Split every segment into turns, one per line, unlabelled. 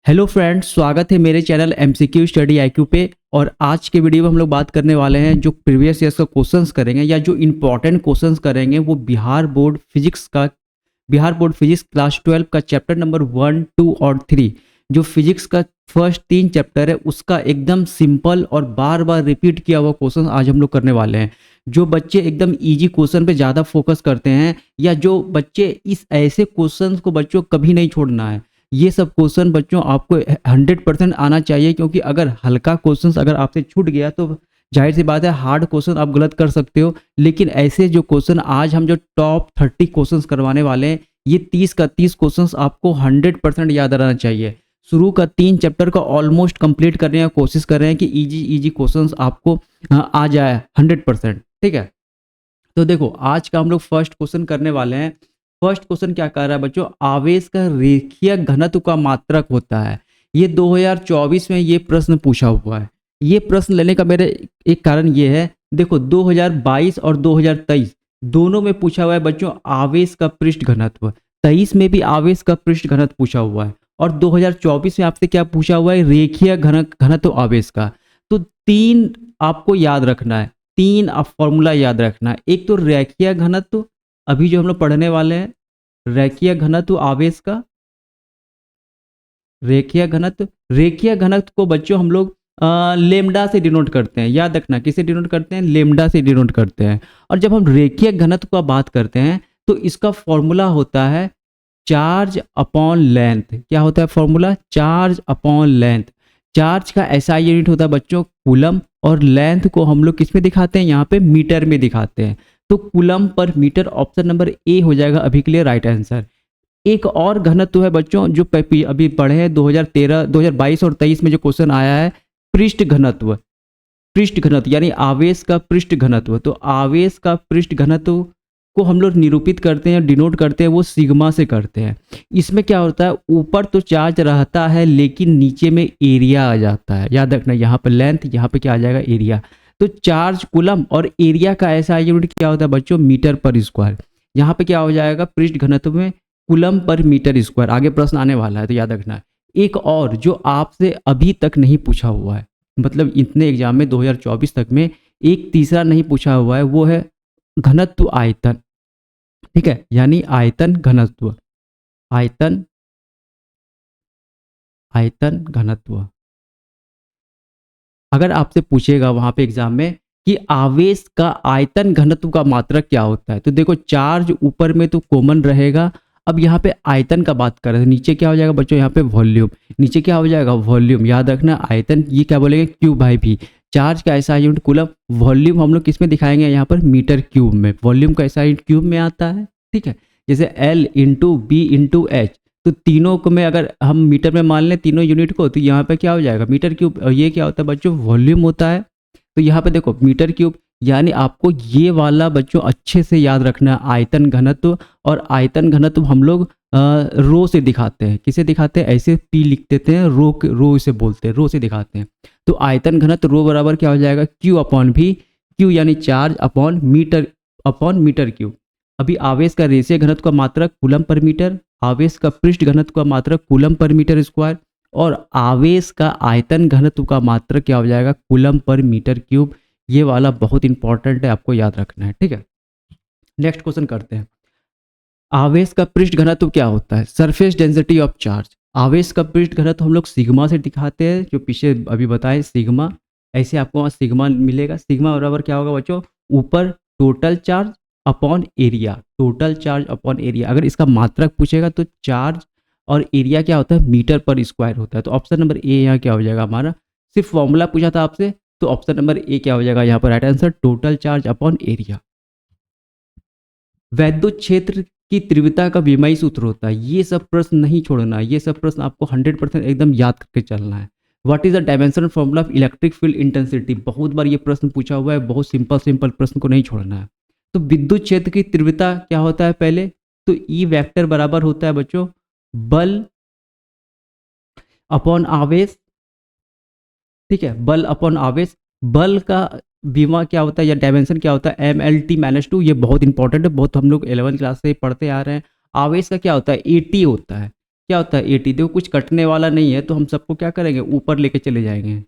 Hello friends, स्वागत है मेरे चैनल एमसीक्यू स्टडी आईक्यू पे। और आज के वीडियो में हम लोग बात करने वाले हैं जो प्रीवियस ईयर्स का क्वेश्चंस करेंगे या जो इंपॉर्टेंट क्वेश्चंस करेंगे वो बिहार बोर्ड फिजिक्स क्लास 12 का चैप्टर नंबर 1, 2 और 3। जो फिजिक्स का फर्स्ट 3 चैप्टर है उसका एकदम सिंपल और बार बार रिपीट किया हुआ क्वेश्चन आज हम लोग करने वाले हैं। जो बच्चे एकदम इजी क्वेश्चन पे ज़्यादा फोकस करते हैं या जो बच्चे इस ऐसे क्वेश्चन को बच्चों कभी नहीं छोड़ना है, ये सब क्वेश्चन बच्चों आपको 100% आना चाहिए। क्योंकि अगर हल्का क्वेश्चन अगर आपसे छूट गया तो जाहिर सी बात है हार्ड क्वेश्चन आप गलत कर सकते हो। लेकिन ऐसे जो क्वेश्चन आज हम जो टॉप 30 क्वेश्चंस करवाने वाले हैं, ये 30 का 30 क्वेश्चंस आपको 100% याद रहना चाहिए। शुरू का 3 चैप्टर का ऑलमोस्ट कंप्लीट करने की कोशिश कर रहे हैं कि इजी क्वेश्चंस आपको आ जाए 100%। ठीक है, तो देखो आज का हम लोग फर्स्ट क्वेश्चन करने वाले हैं। फर्स्ट क्वेश्चन क्या कर रहा है बच्चों, आवेश का रेखीय घनत्व का मात्रक होता है। ये 2024 में ये प्रश्न पूछा हुआ है। ये प्रश्न लेने का मेरे एक कारण ये है, देखो 2022 और 2023 दोनों में पूछा हुआ है बच्चों आवेश का पृष्ठ घनत्व। 23 में भी आवेश का पृष्ठ घनत्व पूछा हुआ है और 2024 में आपसे क्या पूछा हुआ है, रेखीय घनत्व आवेश का। तो 3 आपको याद रखना है, 3 आप फॉर्मूला याद रखना है। एक तो रेखीय घनत्व, अभी जो हम लोग पढ़ने वाले हैं रेखीय घनत्व आवेश का। रेखीय घनत्व को बच्चों हम लोग लेमडा से डिनोट करते हैं। याद रखना किसे डिनोट करते हैं, लेमडा से डिनोट करते हैं। और जब हम रेखीय घनत्व का बात करते हैं तो इसका फॉर्मूला होता है चार्ज अपॉन लेंथ। क्या होता है formula, charge upon length. Charge का ऐसा यूनिट होता है बच्चों कूलम, और लेंथ को हम लोग किस में दिखाते हैं, यहाँ पे मीटर में दिखाते हैं। तो coulomb per metre, option number A हो जाएगा अभी के लिए राइट आंसर। एक और घनत्व है बच्चों जो अभी पढ़े हैं 2013, 2022 और 23 में जो क्वेश्चन आया है, पृष्ठ घनत्व। पृष्ठ घनत्व यानी आवेश का पृष्ठ घनत्व। तो आवेश का पृष्ठ घनत्व को हम लोग निरूपित करते हैं, डिनोट करते हैं, वो सिग्मा से करते हैं। इसमें क्या होता है, ऊपर तो चार्ज रहता है लेकिन नीचे में एरिया आ जाता है। याद रखना यहाँ पर लेंथ, यहाँ पे क्या आ जाएगा एरिया। तो चार्ज कूलम और एरिया का ऐसा यूनिट क्या होता है बच्चों, मीटर पर स्क्वायर। यहाँ पे क्या हो जाएगा पृष्ठ घनत्व में कूलम पर मीटर स्क्वायर। आगे प्रश्न आने वाला है तो याद रखना है। एक और जो आपसे अभी तक नहीं पूछा हुआ है, मतलब इतने एग्जाम में 2024 तक में एक तीसरा नहीं पूछा हुआ है, वो है घनत्व आयतन। ठीक है, यानी आयतन घनत्व, आयतन घनत्व। अगर आपसे पूछेगा वहां पे एग्जाम में कि आवेश का आयतन घनत्व का मात्रक क्या होता है, तो देखो चार्ज ऊपर में तो कॉमन रहेगा। अब यहाँ पे आयतन का बात कर रहे हैं, नीचे क्या हो जाएगा बच्चों, यहाँ पे वॉल्यूम। नीचे क्या हो जाएगा वॉल्यूम। याद रखना आयतन ये क्या बोलेंगे, क्यू बाई भी। चार्ज का ऐसा यूनिट कूलम। वॉल्यूम हम लोग किस में दिखाएंगे, यहाँ पर मीटर क्यूब में। वॉल्यूम का ऐसा यूनिट क्यूब में आता है। ठीक है, जैसे L into B into H. तो तीनों को में अगर हम मीटर में मान लें तीनों यूनिट को, तो यहाँ पे क्या हो जाएगा मीटर क्यूब। और ये क्या होता है बच्चों, वॉल्यूम होता है। तो यहाँ पे देखो मीटर क्यूब, यानी आपको ये वाला बच्चों अच्छे से याद रखना है आयतन घनत्व। और आयतन घनत्व हम लोग रो से दिखाते हैं। किसे दिखाते हैं, ऐसे पी लिख देते हैं, रो इसे बोलते हैं, रो से दिखाते हैं। तो आयतन घनत्व रो बराबर क्या हो जाएगा, क्यू अपॉन भी। क्यू यानी चार्ज अपॉन मीटर क्यूब। अभी आवेश का रेखीय घनत्व का मात्रक कूलम पर मीटर, आवेश का पृष्ठ घनत्व का मात्रक कूलम पर मीटर स्क्वायर, और आवेश का आयतन घनत्व का मात्रक क्या हो जाएगा, कूलम पर मीटर क्यूब। ये वाला बहुत इंपॉर्टेंट है, आपको याद रखना है। ठीक है, नेक्स्ट क्वेश्चन करते हैं। आवेश का पृष्ठ घनत्व क्या होता है, सरफेस डेंसिटी ऑफ चार्ज। आवेश का पृष्ठ घनत्व हम लोग सिग्मा से दिखाते हैं, जो पीछे अभी बताए सिग्मा। ऐसे आपको वहाँ सिग्मा मिलेगा। सिग्मा बराबर क्या होगा बच्चों, ऊपर total charge upon area. Total charge upon area. अगर इसका मात्रक पूछेगा तो चार्ज और एरिया क्या होता है, मीटर पर स्क्वायर होता है। तो ऑप्शन नंबर ए यहाँ क्या हो जाएगा हमारा। सिर्फ फॉर्मूला पूछा था आपसे, तो ऑप्शन नंबर ए क्या हो जाएगा यहाँ पर right answer, total charge upon area. वैद्युत क्षेत्र की तीव्रता का विमेय सूत्र होता है। ये सब प्रश्न नहीं छोड़ना, ये सब प्रश्न आपको 100% एकदम याद करके चलना है। What is the dimension formula of electric field intensity. बहुत बार ये प्रश्न पूछा हुआ है, बहुत सिंपल प्रश्न को नहीं छोड़ना है। तो विद्युत क्षेत्र की तीव्रता क्या होता है पहले, तो ई वेक्टर बराबर होता है बच्चों बल अपॉन आवेश। ठीक है, बल अपॉन आवेश। बल का विमा क्या होता है या डायमेंशन क्या होता है, MLT-2। ये बहुत इंपॉर्टेंट है, बहुत हम लोग 11th क्लास से पढ़ते आ रहे हैं। आवेश का क्या होता है, AT होता है। क्या होता है 80। देखो कुछ कटने वाला नहीं है तो हम सबको क्या करेंगे, ऊपर लेके चले जाएंगे।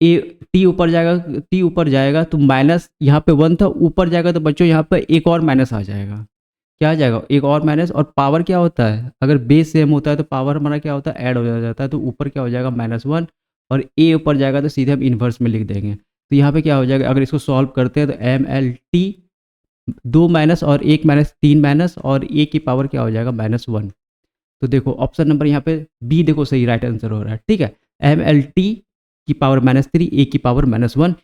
ए टी ऊपर जाएगा, टी ऊपर जाएगा तो माइनस यहाँ पे 1 था, ऊपर जाएगा तो बच्चों यहाँ पे एक और माइनस आ जाएगा। क्या आ जाएगा, एक और माइनस। और पावर क्या होता है, अगर बेस सेम होता है तो पावर हमारा क्या होता है, ऐड हो जाता है। तो ऊपर क्या हो जाएगा -1, और ए ऊपर जाएगा तो सीधे हम इन्वर्स में लिख देंगे। तो यहाँ पे क्या हो जाएगा, अगर इसको सॉल्व करते हैं तो MLT 2 माइनस और 1 माइनस 3 माइनस और ए की पावर क्या हो जाएगा -1। तो देखो ऑप्शन नंबर यहाँ पे बी देखो सही राइट आंसर हो रहा है। ठीक है, MLT की पावर -3, ए की पावर -1।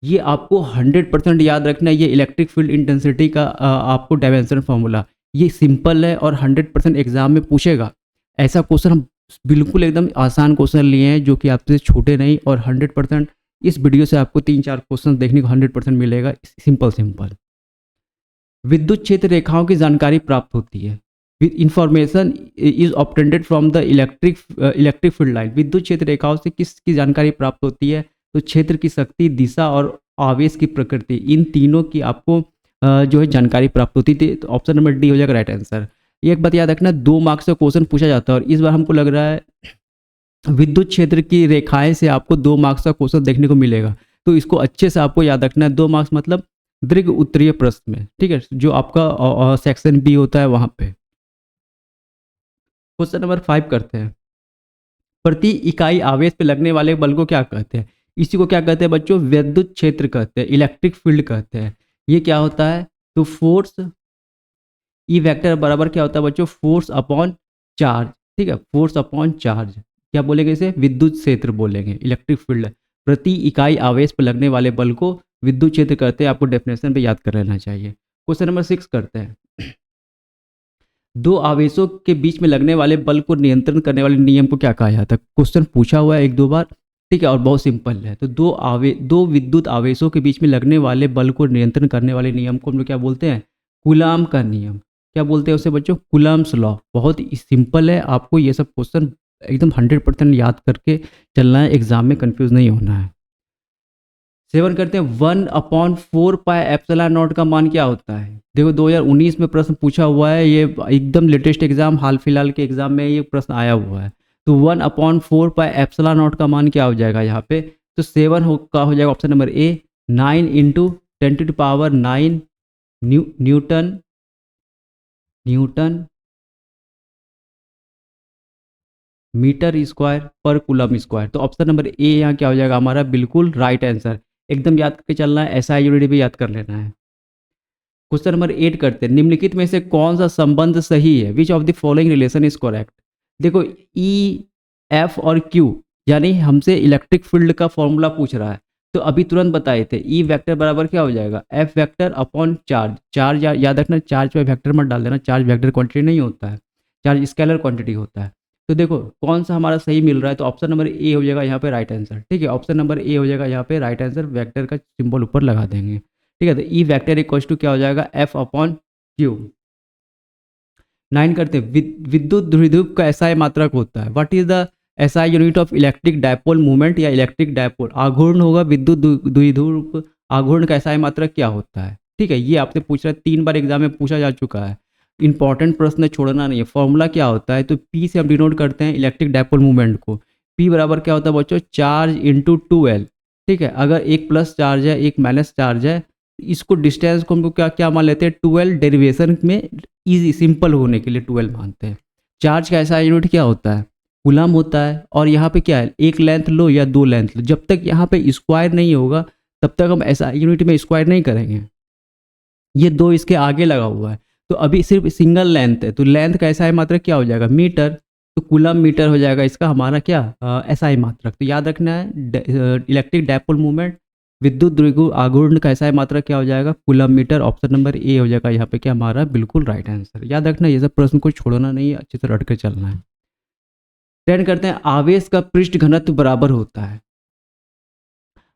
ये आपको 100% याद रखना है। ये इलेक्ट्रिक फील्ड इंटेंसिटी का आपको डायमेंशन फॉर्मूला, ये सिंपल है और 100% एग्जाम में पूछेगा। ऐसा क्वेश्चन हम बिल्कुल एकदम आसान क्वेश्चन लिए हैं जो कि आपसे छूटे नहीं, और 100% इस वीडियो से आपको 3-4 क्वेश्चन देखने को 100% मिलेगा। सिंपल सिंपल विद्युत क्षेत्र रेखाओं की जानकारी प्राप्त होती है। Information is obtained from the electric field line. विद्युत क्षेत्र रेखाओं से किसकी जानकारी प्राप्त होती है, तो क्षेत्र की शक्ति, दिशा और आवेश की प्रकृति, इन तीनों की आपको जो है जानकारी प्राप्त होती थी। तो ऑप्शन नंबर डी हो जाएगा राइट आंसर। ये एक बात याद रखना, 2 मार्क्स का क्वेश्चन पूछा जाता है और इस बार हमको लग रहा है विद्युत क्षेत्र की रेखाएं से आपको 2 मार्क्स का क्वेश्चन देखने को मिलेगा। तो इसको अच्छे से आपको याद रखना है। 2 मार्क्स मतलब दीर्घ उत्तरीय प्रश्न में, ठीक है, जो आपका सेक्शन बी होता है वहां पे। क्वेश्चन नंबर 5 करते हैं। प्रति इकाई आवेश पे लगने वाले बल को क्या कहते हैं? इसी को क्या कहते हैं बच्चों, विद्युत क्षेत्र कहते हैं, इलेक्ट्रिक फील्ड कहते हैं। ये क्या होता है, तो फोर्स, ई वेक्टर बराबर क्या होता है बच्चों, फोर्स अपॉन चार्ज। ठीक है, फोर्स अपॉन चार्ज, क्या बोलेंगे इसे, विद्युत क्षेत्र बोलेंगे, इलेक्ट्रिक फील्ड। प्रति इकाई आवेश पर लगने वाले बल को विद्युत क्षेत्र कहते हैं। आपको डेफिनेशन पे याद कर लेना चाहिए। क्वेश्चन नंबर 6 करते हैं। दो आवेशों के बीच में लगने वाले बल को नियंत्रण करने वाले नियम को क्या कहा जाता है? क्वेश्चन पूछा हुआ है 1-2 बार, ठीक है, और बहुत सिंपल है। तो दो विद्युत आवेशों के बीच में लगने वाले बल को नियंत्रण करने वाले नियम को हम लोग क्या बोलते हैं, कूलाम का नियम। क्या बोलते हैं उसे बच्चों, कूलाम्स लॉ। बहुत ही सिंपल है, आपको ये सब क्वेश्चन एकदम 100% याद करके चलना है, एग्जाम में कंफ्यूज नहीं होना है। 7 करते हैं। 1/4πε0 का मान क्या होता है? देखो 2019 में प्रश्न पूछा हुआ है, ये एकदम लेटेस्ट एग्जाम, हाल फिलहाल के एग्जाम में ये प्रश्न आया हुआ है। तो 1/4πε0 का मान क्या हो जाएगा यहाँ पे, तो 7 का हो जाएगा option number A 9 × 10⁹ newton metre square पर कूलम स्क्वायर। तो ऑप्शन नंबर ए यहाँ क्या हो जाएगा हमारा बिल्कुल राइट आंसर। एकदम याद करके चलना है, ऐसा यूनिट भी याद कर लेना है। क्वेश्चन नंबर 8 करते हैं। निम्नलिखित में से कौन सा संबंध सही है? Which of the following relation is correct? देखो ई, एफ और क्यू, यानी हमसे इलेक्ट्रिक फील्ड का फॉर्मूला पूछ रहा है। तो अभी तुरंत बताए थे, ई वेक्टर बराबर क्या हो जाएगा, F vector upon charge. Charge याद रखना, चार्ज पे वेक्टर मत डाल देना, चार्ज वेक्टर क्वांटिटी नहीं होता है, चार्ज स्केलर क्वांटिटी होता है। तो देखो कौन सा हमारा सही मिल रहा है, तो ऑप्शन नंबर ए हो जाएगा यहाँ पे राइट आंसर। ठीक है, ऑप्शन नंबर ए हो जाएगा यहाँ पे राइट आंसर, वेक्टर का सिंबल ऊपर लगा देंगे। ठीक है, तो ई वेक्टर इक्वल टू क्या हो जाएगा, एफ अपॉन क्यू। 9 करते हैं। विद्युत द्विध्रुव का एसआई मात्रक होता है। What is the SI unit of electric dipole movement या इलेक्ट्रिक डायपोल? आघूर्ण होगा, विद्युत द्विध्रुव आघूर्ण का एसआई मात्रक क्या होता है? ठीक है, ये आपसे पूछ रहा है, 3 बार एग्जाम में पूछा जा चुका है, इंपॉर्टेंट प्रश्न छोड़ना नहीं है। फॉर्मूला क्या होता है, तो पी से हम डिनोट करते हैं इलेक्ट्रिक डायपोल मूवमेंट को। पी बराबर क्या होता है बच्चों, चार्ज इंटू 2L। ठीक है, अगर एक प्लस चार्ज है एक माइनस चार्ज है, इसको डिस्टेंस को हम क्या क्या मान लेते हैं, 2L। डेरिवेशन में इजी सिंपल होने के लिए 2L मानते हैं। चार्ज का ऐसा यूनिट क्या होता है, कूलम होता है। और यहाँ पे क्या है, एक लेंथ लो या 2 लेंथ लो, जब तक यहाँ पे स्क्वायर नहीं होगा तब तक हम ऐसा यूनिट में स्क्वायर नहीं करेंगे। ये 2 इसके आगे लगा हुआ है, तो अभी सिर्फ सिंगल लेंथ है, तो लेंथ का एसआई मात्रक क्या हो जाएगा, मीटर। तो कूलम मीटर हो जाएगा इसका हमारा क्या, एसआई मात्रक। तो याद रखना है, इलेक्ट्रिक डायपोल मूवमेंट विद्युत द्विध्रुव आघूर्ण का एसआई मात्रक क्या हो जाएगा, coulomb metre. Option number A हो जाएगा यहाँ पे क्या हमारा बिल्कुल राइट आंसर। याद रखना, ये सब प्रश्न को छोड़ना नहीं है, अच्छे से रट कर चलना है। 10 करते हैं। आवेश का पृष्ठ घनत्व बराबर होता है।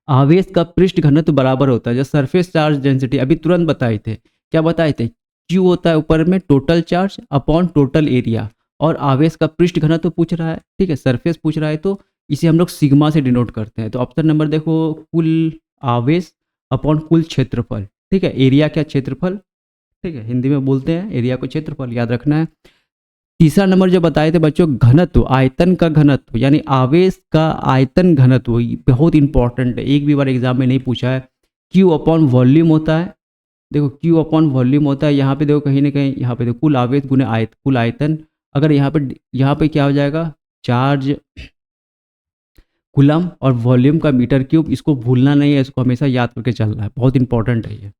आवेश का पृष्ठ घनत्व बराबर होता है, जो सरफेस चार्ज डेंसिटी अभी तुरंत बताए थे। क्या बताए थे, क्यू होता है ऊपर में total charge upon total area, और आवेश का पृष्ठ घनत्व पूछ रहा है, ठीक है, सरफेस पूछ रहा है, तो इसे हम लोग सिग्मा से डिनोट करते हैं। तो ऑप्शन नंबर देखो, कुल आवेश अपॉन कुल क्षेत्रफल। ठीक है, एरिया क्या, क्षेत्रफल। ठीक है, हिंदी में बोलते हैं एरिया को क्षेत्रफल, याद रखना है। तीसरा नंबर जो बताए थे बच्चों, घनत्व, आयतन का घनत्व, यानी आवेश का आयतन घनत्व, ये बहुत इंपॉर्टेंट है, एक भी बार एग्जाम में नहीं पूछा है। क्यू अपॉन वॉल्यूम होता है, देखो क्यू अपॉन वॉल्यूम होता है, यहाँ पे देखो कहीं ना कहीं, यहाँ पे देखो कुल आवेश गुने कुल आयतन, अगर यहाँ पे क्या हो जाएगा, चार्ज कूलम और वॉल्यूम का मीटर क्यूब, इसको भूलना नहीं है, इसको हमेशा याद करके चलना है, बहुत इंपॉर्टेंट है ये।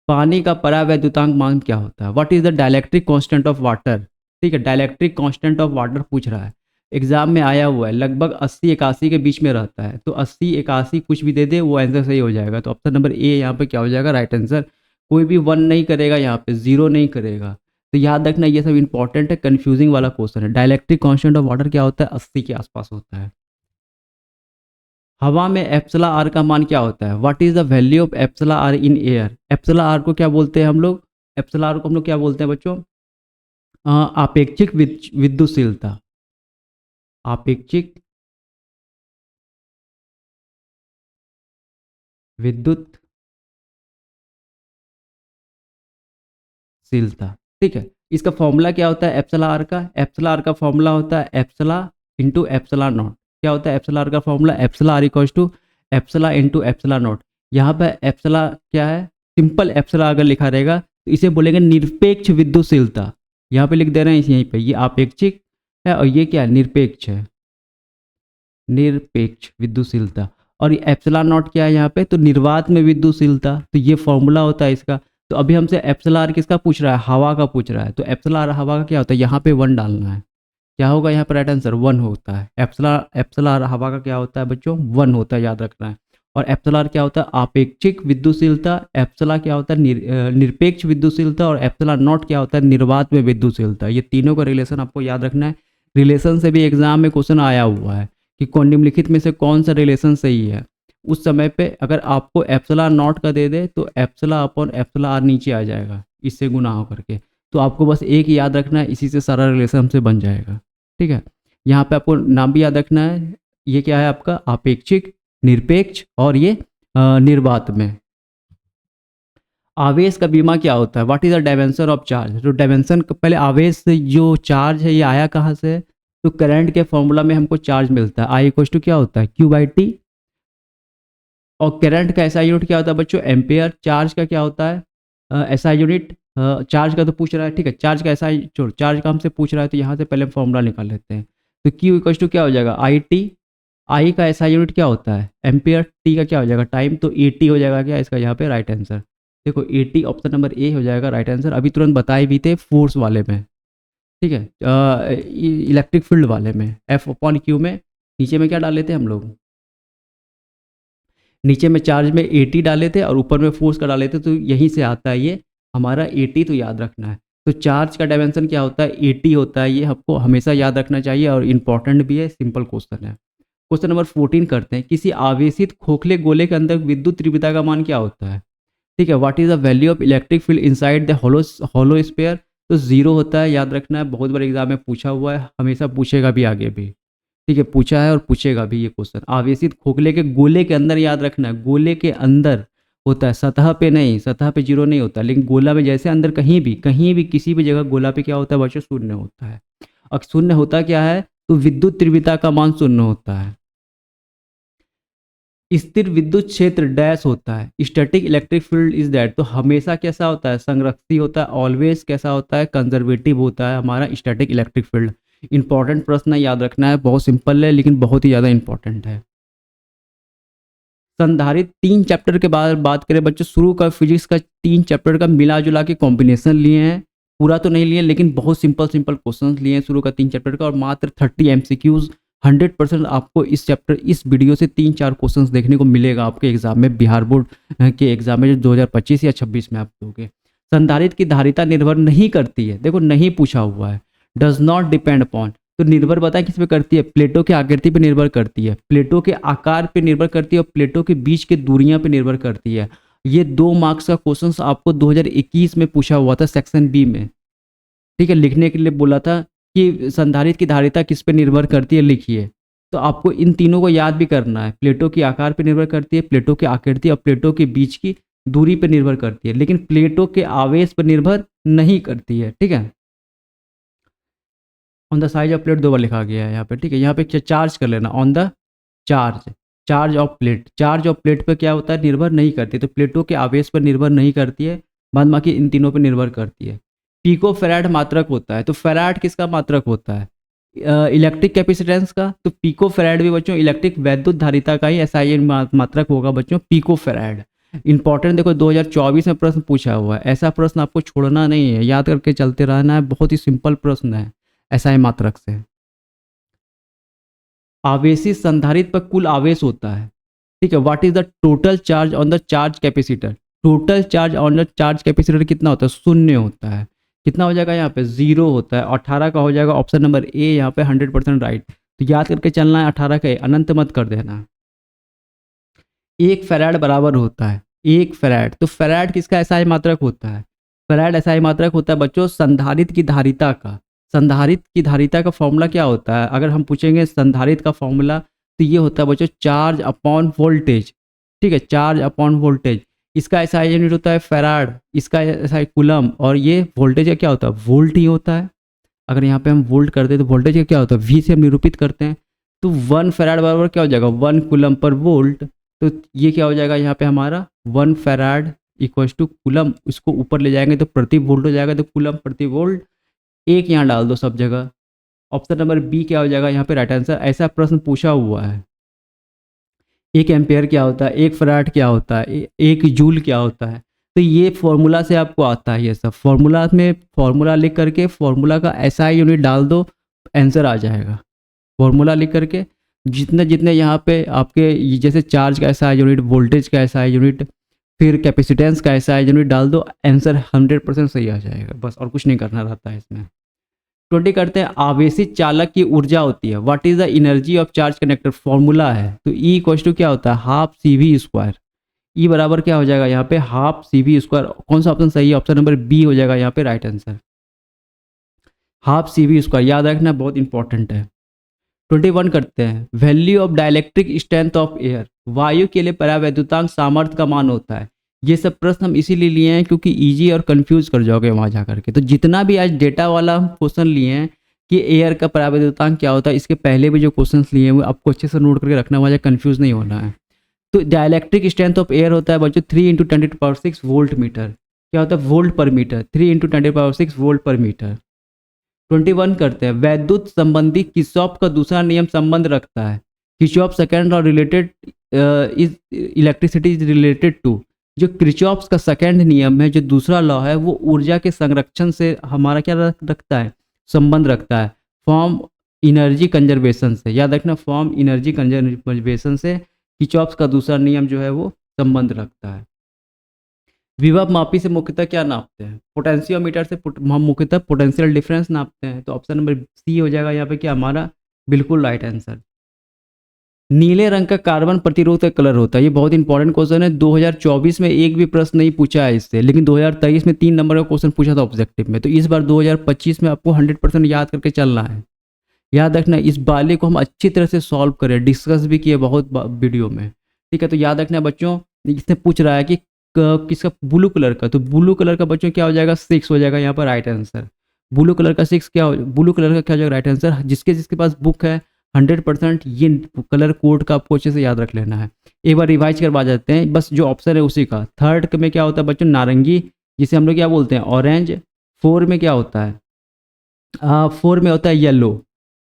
पानी का परावैद्युतांक मान क्या होता है, what is the dielectric constant of water, ठीक है, डायलेक्ट्रिक कांस्टेंट ऑफ वाटर पूछ रहा है, एग्जाम में आया हुआ है, लगभग 80-81 के बीच में रहता है, तो 80-81 कुछ भी दे दे वो आंसर सही हो जाएगा, तो ऑप्शन नंबर ए यहाँ पे क्या हो जाएगा, राइट आंसर। कोई भी 1 नहीं करेगा, यहाँ पे 0 नहीं करेगा, तो याद रखना ये सब इंपॉर्टेंट है, कंफ्यूजिंग वाला क्वेश्चन है। डायलेक्ट्रिक कांस्टेंट ऑफ वाटर क्या होता है, 80 के आसपास होता है। हवा में एप्सिलॉन आर का मान क्या होता है, what is the value of epsilon r in air, epsilon r को क्या बोलते हैं हम लोग, एप्सिलॉन आर को हम लोग क्या बोलते हैं बच्चों, आपेक्षिक विद्युतशीलता, आपेक्षिक विद्युतशीलता, ठीक है। इसका फॉर्मूला क्या होता है एप्सिलॉन आर का, एप्सिलॉन आर का फॉर्मूला होता है एप्सिलॉन इंटू एप्सिलॉन नॉट, क्या होता है एप्सिलॉन आर का formula, epsilon r equals to epsilon into epsilon naught. यहाँ पे एप्सिलॉन क्या है, सिंपल एप्सिलॉन अगर लिखा रहेगा तो इसे बोलेंगे निरपेक्ष विद्युतशीलता, यहाँ पे लिख दे रहे हैं यहीं पे, ये आपेक्षिक है और ये क्या है, निरपेक्ष है, निरपेक्ष विद्युतशीलता। और ये एप्सिलॉन नॉट क्या है यहाँ पे, तो निर्वात में विद्युतशीलता, तो ये फॉर्मूला होता है इसका। तो अभी हमसे एप्सिलॉन आर किसका पूछ रहा है, हवा का पूछ रहा है, तो एप्सिलॉन आर हवा का क्या होता है, यहाँ पे 1 डालना है, क्या होगा यहाँ पर राइट आंसर 1 होता है। एप्सिलॉन आर हवा का क्या होता है बच्चों, 1 होता है, याद रखना है। और एप्सिलॉन आर क्या होता है, आपेक्षिक विद्युतशीलता, एप्सिलॉन क्या होता है, निरपेक्ष विद्युतशीलता, और एप्सिलॉन नॉट क्या होता है, निर्वात में विद्युतशीलता। ये तीनों का रिलेशन आपको याद रखना है। रिलेशन से भी एग्जाम में क्वेश्चन आया हुआ है कि निम्नलिखित में से कौन सा रिलेशन सही है। उस समय पे अगर आपको एप्सिलॉन नॉट का दे दे तो एप्सिलॉन अपॉन एप्सिलॉन आर नीचे आ जाएगा, इससे गुना हो करके, तो आपको बस एक ही याद रखना है, इसी से सारा रिलेशन हमसे बन जाएगा, ठीक है। यहाँ पे आपको नाम भी याद रखना है, ये क्या है आपका, आपेक्षिक, निरपेक्ष और ये निर्वात में। आवेश का बीमा क्या होता है, what is the dimension of charge, तो डायमेंशन पहले आवेश से जो चार्ज है ये आया कहाँ से है, तो करंट के फॉर्मूला में हमको चार्ज मिलता है, आई इक्वल टू क्या होता है, क्यू बाई टी, और करंट का एसआई यूनिट क्या होता है बच्चों, एम्पेयर। चार्ज का क्या होता है एसआई यूनिट, चार्ज का तो पूछ रहा है, ठीक है, चार्ज का एसआई छोड़, चार्ज का हमसे पूछ रहा है, तो यहाँ से पहले हम फॉर्मूला निकाल लेते हैं, तो क्यू इक्वल टू क्या हो जाएगा, आई टी, आई का एसआई यूनिट क्या होता है एम्पेयर, टी का क्या हो जाएगा टाइम, तो ए टी हो जाएगा क्या इसका यहाँ पे राइट आंसर। देखो A T option number A हो जाएगा राइट आंसर। अभी तुरंत बताए भी थे फोर्स वाले में, ठीक है, इलेक्ट्रिक फील्ड वाले में, एफ अपॉन क्यू में नीचे में क्या डाले थे हम लोग, नीचे में चार्ज में ए टी डाले थे और ऊपर में फोर्स का डाले थे, तो यहीं से आता है ये हमारा ए टी, तो याद रखना है। तो चार्ज का डायमेंशन क्या होता है, ए टी होता है, ये आपको हमेशा याद रखना चाहिए और इंपॉर्टेंट भी है, सिंपल क्वेश्चन है। क्वेश्चन नंबर 14 करते हैं, किसी आवेशित खोखले गोले के अंदर विद्युत तीव्रता का मान क्या होता है, ठीक है, what is the value of electric field inside the hollow sphere, तो 0 होता है, याद रखना है, बहुत बार एग्जाम में पूछा हुआ है, हमेशा पूछेगा भी आगे भी, ठीक है, पूछा है और पूछेगा भी ये क्वेश्चन। आवेशित खोखले के गोले के अंदर, याद रखना है गोले के अंदर होता है, सतह पे नहीं, सतह पे 0 नहीं होता, लेकिन गोला में जैसे अंदर कहीं भी किसी भी जगह गोला पे क्या होता है बच्चों, शून्य होता है। और शून्य होता क्या है, तो विद्युत तीव्रता का मान शून्य होता है। स्थिर विद्युत क्षेत्र डैश होता है, static electric field is that, तो हमेशा कैसा होता है, संरक्षी होता है, ऑलवेज कैसा होता है, कंजर्वेटिव होता है हमारा स्टैटिक इलेक्ट्रिक फील्ड। इंपॉर्टेंट प्रश्न है, याद रखना है, बहुत सिंपल है लेकिन बहुत ही ज़्यादा इंपॉर्टेंट है। संधारित्र 3 चैप्टर के बाद बात करें बच्चों, शुरू का फिजिक्स का 3 चैप्टर का मिला जुला के कॉम्बिनेशन लिए हैं, पूरा तो नहीं लिए लेकिन बहुत सिंपल क्वेश्चन लिए हैं शुरू का 3 चैप्टर का, और मात्र 30 एमसीक्यूज, 100% आपको इस चैप्टर, इस वीडियो से 3-4 क्वेश्चंस देखने को मिलेगा आपके एग्जाम में, बिहार बोर्ड के एग्जाम में जो 2025 या 26 में आप दोगे। संधारित्र की धारिता निर्भर नहीं करती है, देखो नहीं पूछा हुआ है, डज नॉट डिपेंड अपॉन, तो निर्भर बताए किस पे करती है, प्लेटों के आकृति पे निर्भर करती है, प्लेटों के आकार पे निर्भर करती है और प्लेटों के बीच के दूरियां पे निर्भर करती है। ये 2 मार्क्स का क्वेश्चन आपको 2021 में पूछा हुआ था सेक्शन बी में, ठीक है, लिखने के लिए बोला था कि संधारित्र की धारिता किस पे निर्भर करती है, लिखिए। तो आपको इन तीनों को याद भी करना है, प्लेटों के आकार पे निर्भर करती है, प्लेटों की आकृति और प्लेटों के बीच की दूरी पे निर्भर करती है, लेकिन प्लेटों के आवेश पर निर्भर नहीं करती है, ठीक है। On the size of plate 2 बार लिखा गया है यहाँ पे, ठीक है। यहाँ पे चार्ज कर लेना, on the charge, charge of plate. Charge of plate पे क्या होता है, निर्भर नहीं करती, तो प्लेटों के आवेश पर निर्भर नहीं करती है, बाद बाकी इन तीनों पे निर्भर करती है। पिको फैराड मात्रक होता है, तो फैराड किसका मात्रक होता है, इलेक्ट्रिक कैपेसिटेंस का। तो पिको फैराड भी बच्चों इलेक्ट्रिक वैद्युत धारिता का ही एसआई मात्रक होगा बच्चों, पिको फैराड। इंपॉर्टेंट, देखो 2024 में प्रश्न पूछा हुआ है, ऐसा प्रश्न आपको छोड़ना नहीं है, याद करके चलते रहना है, बहुत ही सिंपल प्रश्न है एसआई मात्रक से। आवेशी संधारित्र पर कुल आवेश होता है, ठीक है। What is the total charge on the charge capacitor. Total charge on the charge capacitor कितना होता है, शून्य होता है। कितना हो जाएगा यहाँ पे, 0 होता है। 18 का हो जाएगा ऑप्शन नंबर ए यहाँ पे 100% राइट। तो याद करके चलना है 18 का, अनंत मत कर देना। 1 फैराड बराबर होता है 1 फैराड। तो फैराड किसका एसआई मात्रक होता है, फैराड एसआई मात्रक होता है बच्चों संधारित्र की धारिता का। संधारित्र की धारिता का फॉर्मूला क्या होता है, अगर हम पूछेंगे संधारित्र का फॉर्मूला, तो ये होता है बच्चों चार्ज अपॉन वोल्टेज, ठीक है, चार्ज अपॉन वोल्टेज। इसका एसआई यूनिट होता है फैराड, इसका एसआई कूलम, और ये वोल्टेज का क्या होता है, वोल्ट ही होता है। अगर यहाँ पे हम वोल्ट करते हैं तो वोल्टेज का क्या होता है, वी से हम निरूपित करते हैं। तो 1 फैराड बराबर क्या हो जाएगा, 1 कूलम पर वोल्ट। तो ये क्या हो जाएगा यहाँ पे हमारा 1 फैराड इक्वल्स टू कूलम, इसको ऊपर ले जाएंगे तो प्रति वोल्ट हो जाएगा, तो कूलम प्रति वोल्ट। एक यहाँ डाल दो सब जगह। ऑप्शन नंबर बी क्या हो जाएगा यहाँ पे राइट आंसर। ऐसा प्रश्न पूछा हुआ है। 1 एम्पेयर क्या होता है, 1 फैराड क्या होता है, 1 जूल क्या होता है। तो ये फॉर्मूला से आपको आता है ये सब। फॉर्मूला में फॉर्मूला लिख करके फॉर्मूला का एसआई यूनिट डाल दो, आंसर आ जाएगा। फॉर्मूला लिख करके जितने जितने यहाँ पे आपके जैसे चार्ज का एसआई यूनिट, वोल्टेज का एसआई यूनिट, फिर कैपेसिटेंस का एसआई यूनिट डाल दो, आंसर 100% सही आ जाएगा। बस और कुछ नहीं करना रहता है इसमें। 20 करते हैं, आवेशित चालक की ऊर्जा होती है। What is the energy of charge connector, formula है। तो ई इक्वल टू क्या होता है, हाफ सी वी स्क्वायर। ई बराबर क्या हो जाएगा यहाँ पे, हाफ सी वी स्क्वायर। कौन सा ऑप्शन सही है, ऑप्शन नंबर बी हो जाएगा यहाँ पे right answer, half C V square. याद रखना बहुत इंपॉर्टेंट है। 21 करते हैं, value of dielectric strength of air. वायु के लिए परावैद्युतांक सामर्थ्य का मान होता है। ये सब प्रश्न हम इसीलिए लिए हैं क्योंकि इजी और कंफ्यूज कर जाओगे वहाँ जा करके। तो जितना भी आज डेटा वाला हम क्वेश्चन लिए हैं कि एयर का परावैद्युतांक क्या होता है, इसके पहले भी जो क्वेश्चन लिए हैं वो आपको अच्छे से नोट करके रखना, वहाँ कंफ्यूज नहीं होना है। तो डाइलेक्ट्रिक स्ट्रेंथ ऑफ एयर होता है बच्चों 3 × 10⁶ वोल्ट मीटर। क्या होता है, वोल्ट पर मीटर, 3 × 10⁶ वोल्ट पर मीटर। 21 करते हैं, वैद्युत संबंधी किर्चॉफ का दूसरा नियम संबंध रखता है। किर्चॉफ सेकंड और related is electricity is related to. जो किर्चॉफ का सेकंड नियम है, जो दूसरा लॉ है, वो ऊर्जा के संरक्षण से हमारा क्या रखता है, संबंध रखता है, फॉर्म एनर्जी कंजर्वेशन से। याद रखना, फॉर्म एनर्जी कंजर्वेशन से किर्चॉफ का दूसरा नियम जो है वो संबंध रखता है। विभव मापी से मुख्यतः क्या नापते हैं, पोटेंशियोमीटर से हम मुख्यतः पोटेंशियल डिफरेंस नापते हैं। तो ऑप्शन नंबर सी हो जाएगा यहाँ पे क्या हमारा बिल्कुल राइट आंसर। नीले रंग का कार्बन प्रतिरोध का कलर होता है। ये बहुत इंपॉर्टेंट क्वेश्चन है। 2024 में एक भी प्रश्न नहीं पूछा है इससे, लेकिन 2023 में 3 नंबर का क्वेश्चन पूछा था ऑब्जेक्टिव में। तो इस बार 2025 में आपको 100% याद करके चलना है। याद रखना, इस वाले को हम अच्छी तरह से सॉल्व करें, डिस्कस भी किए बहुत वीडियो में, ठीक है। तो याद रखना बच्चों, इसने पूछ रहा है कि किसका, ब्लू कलर का। तो ब्लू कलर का बच्चों क्या हो जाएगा, 6 हो जाएगा यहाँ पर राइट आंसर। ब्लू कलर का 6 क्या हो, ब्लू कलर का क्या हो जाएगा राइट आंसर। जिसके जिसके पास बुक है 100% ये कलर कोड का आपको अच्छे से याद रख लेना है। एक बार रिवाइज करवा जाते हैं, बस जो ऑप्शन है उसी का। थर्ड में क्या होता है बच्चों, नारंगी, जिसे हम लोग क्या बोलते हैं ऑरेंज। 4 में क्या होता है, 4 में होता है येलो।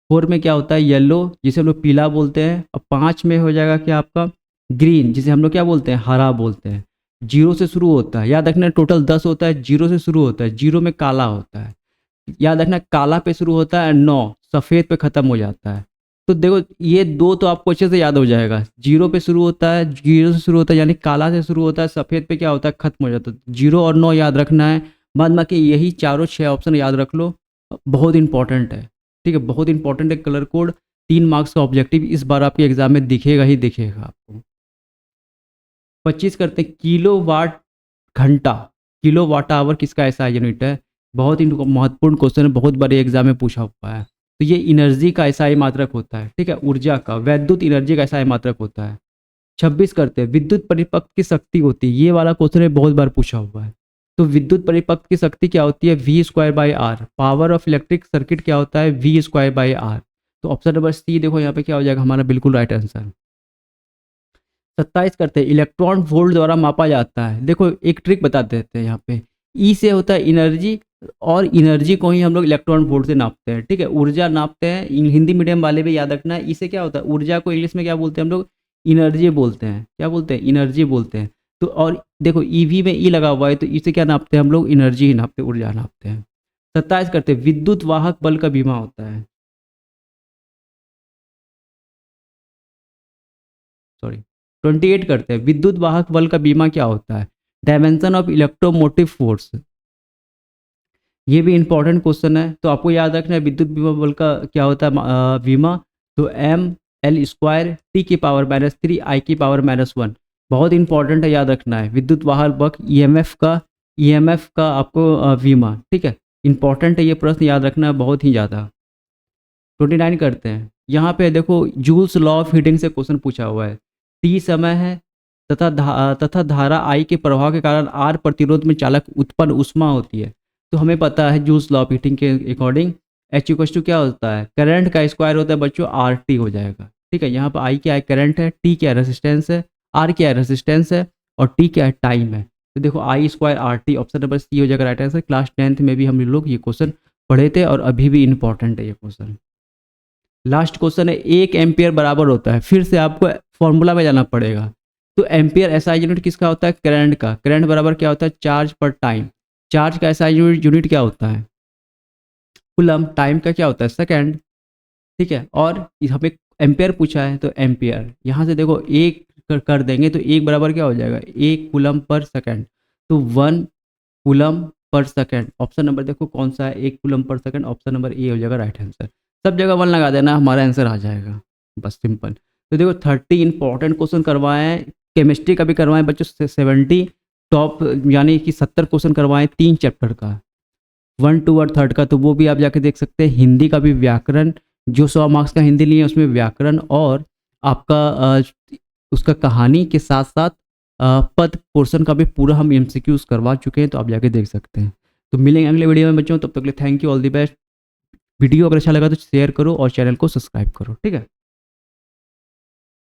4 में क्या होता है, येलो, जिसे हम लोग पीला बोलते हैं। और 5 में हो जाएगा क्या आपका, ग्रीन, जिसे हम लोग क्या बोलते हैं, हरा बोलते हैं। 0 से शुरू होता है, याद रखना टोटल 10 होता है, 0 से शुरू होता है। 0 में काला होता है, याद रखना काला पे शुरू होता है, 9 सफ़ेद पे ख़त्म हो जाता है। तो देखो ये 2 तो आपको अच्छे से याद हो जाएगा। 0 पे शुरू होता है, 0 से शुरू होता है, यानी काला से शुरू होता है, सफ़ेद पे क्या होता है, खत्म हो जाता है। 0 और 9 याद रखना है, बाद बाकी यही चारों 6 ऑप्शन याद रख लो, बहुत इंपॉर्टेंट है, ठीक है, बहुत इंपॉर्टेंट है। कलर कोड 3 मार्क्स का ऑब्जेक्टिव इस बार आपके एग्जाम में दिखेगा ही दिखेगा आपको। 25 करते हैं, किलो वाट घंटा, किलो वाट आवर किसका ऐसा यूनिट है। बहुत ही महत्वपूर्ण क्वेश्चन है, बहुत बड़े एग्जाम में पूछा हुआ है। तो ये एनर्जी का ऐसा मात्रक होता है, ठीक है, ऊर्जा का, वैद्युत एनर्जी का ऐसा मात्रक होता है। 26 करते हैं, विद्युत परिपथ की शक्ति होती है। ये वाला क्वेश्चन है, बहुत बार पूछा हुआ है। तो विद्युत परिपथ की शक्ति क्या होती है, V²/R। Power of electric circuit क्या होता है, V²/R। तो ऑप्शन नंबर सी देखो यहाँ पे क्या हो जाएगा हमारा बिल्कुल राइट आंसर। 27 करते हैं, इलेक्ट्रॉन वोल्ट द्वारा मापा जाता है। देखो एक ट्रिक बता देते हैं यहाँ पे, ई से होता है एनर्जी, और एनर्जी को ही हम लोग इलेक्ट्रॉन वोल्ट से नापते हैं, ठीक है, ऊर्जा नापते हैं। हिंदी मीडियम वाले भी याद रखना है, ई से क्या होता है, ऊर्जा को इंग्लिश में क्या बोलते हैं हम लोग, एनर्जी बोलते हैं। क्या बोलते हैं, एनर्जी बोलते हैं। तो और देखो ईवी में ई लगा हुआ है, तो ई से क्या नापते हैं हम लोग, एनर्जी ही नापते हैं, ऊर्जा नापते हैं। 27 करते हैं, विद्युत वाहक बल का बीमा होता है, सॉरी 28 करते हैं, विद्युत वाहक बल का बीमा क्या होता है, डायमेंशन ऑफ इलेक्ट्रोमोटिव फोर्स। ये भी इंपॉर्टेंट क्वेश्चन है, तो आपको याद रखना है विद्युत बीमा बल का क्या होता है बीमा, तो mL² T⁻³ I⁻⁻1। बहुत इंपॉर्टेंट है, याद रखना है, विद्युत वाहक बल ईएमएफ का आपको बीमा, ठीक है, इंपॉर्टेंट है ये प्रश्न, याद रखना है बहुत ही ज़्यादा। 29 करते हैं, यहाँ पे देखो जूल्स लॉ ऑफ हीटिंग से क्वेश्चन पूछा हुआ है। T समय है तथा धारा I के प्रभाव के कारण R प्रतिरोध में चालक उत्पन्न ऊष्मा होती है। तो हमें पता है जूल्स लॉ ऑफ हीटिंग के अकॉर्डिंग H इक्वल टू क्या होता है, करंट का स्क्वायर होता है बच्चों, RT हो जाएगा, ठीक है। यहाँ पर I क्या है, करंट है, T क्या है, रेजिस्टेंस है, R क्या है, रेजिस्टेंस है, और T क्या है, टाइम है। तो देखो I² RT, option number C हो जाएगा राइट आंसर। क्लास 10th में भी हम लोग ये क्वेश्चन पढ़े थे और अभी भी इंपॉर्टेंट है ये क्वेश्चन। लास्ट क्वेश्चन है, 1 एम्पियर बराबर होता है, फिर से आपको फॉर्मूला में जाना पड़ेगा। तो एम्पियर एसआई यूनिट किसका होता है, करंट का। करंट बराबर क्या होता है, चार्ज पर टाइम। चार्ज का एसआई यूनिट क्या होता है, कूलम। टाइम का क्या होता है, सेकंड, ठीक है। और यहाँ पे एम्पियर पूछा है, तो एम्पियर यहाँ से देखो एक कर देंगे, तो एक बराबर क्या हो जाएगा, 1 कूलम पर सेकंड, तो 1 coulomb per second. Option number देखो कौन सा है, 1 coulomb per second, option number A हो जाएगा राइट आंसर। सब जगह 1 लगा देना, हमारा आंसर आ जाएगा, बस सिंपल। तो देखो 30 इंपॉर्टेंट क्वेश्चन करवाए हैं, केमिस्ट्री का भी करवाएं बच्चों 70 टॉप, यानी कि 70 क्वेश्चन करवाएं 3 चैप्टर का, 1, 2 और 3 का, तो वो भी आप जाके देख सकते हैं। हिंदी का भी व्याकरण, जो 100 मार्क्स का हिंदी लिए उसमें व्याकरण और आपका उसका कहानी के साथ साथ पद पोर्शन का भी पूरा हम एमसीक्यूज करवा चुके हैं, तो आप जाके देख सकते हैं। तो मिलेंगे अगले वीडियो में बच्चों, तब तक के लिए thank you, all the best. Video अगर अच्छा लगा तो शेयर करो और चैनल को सब्सक्राइब करो, ठीक है।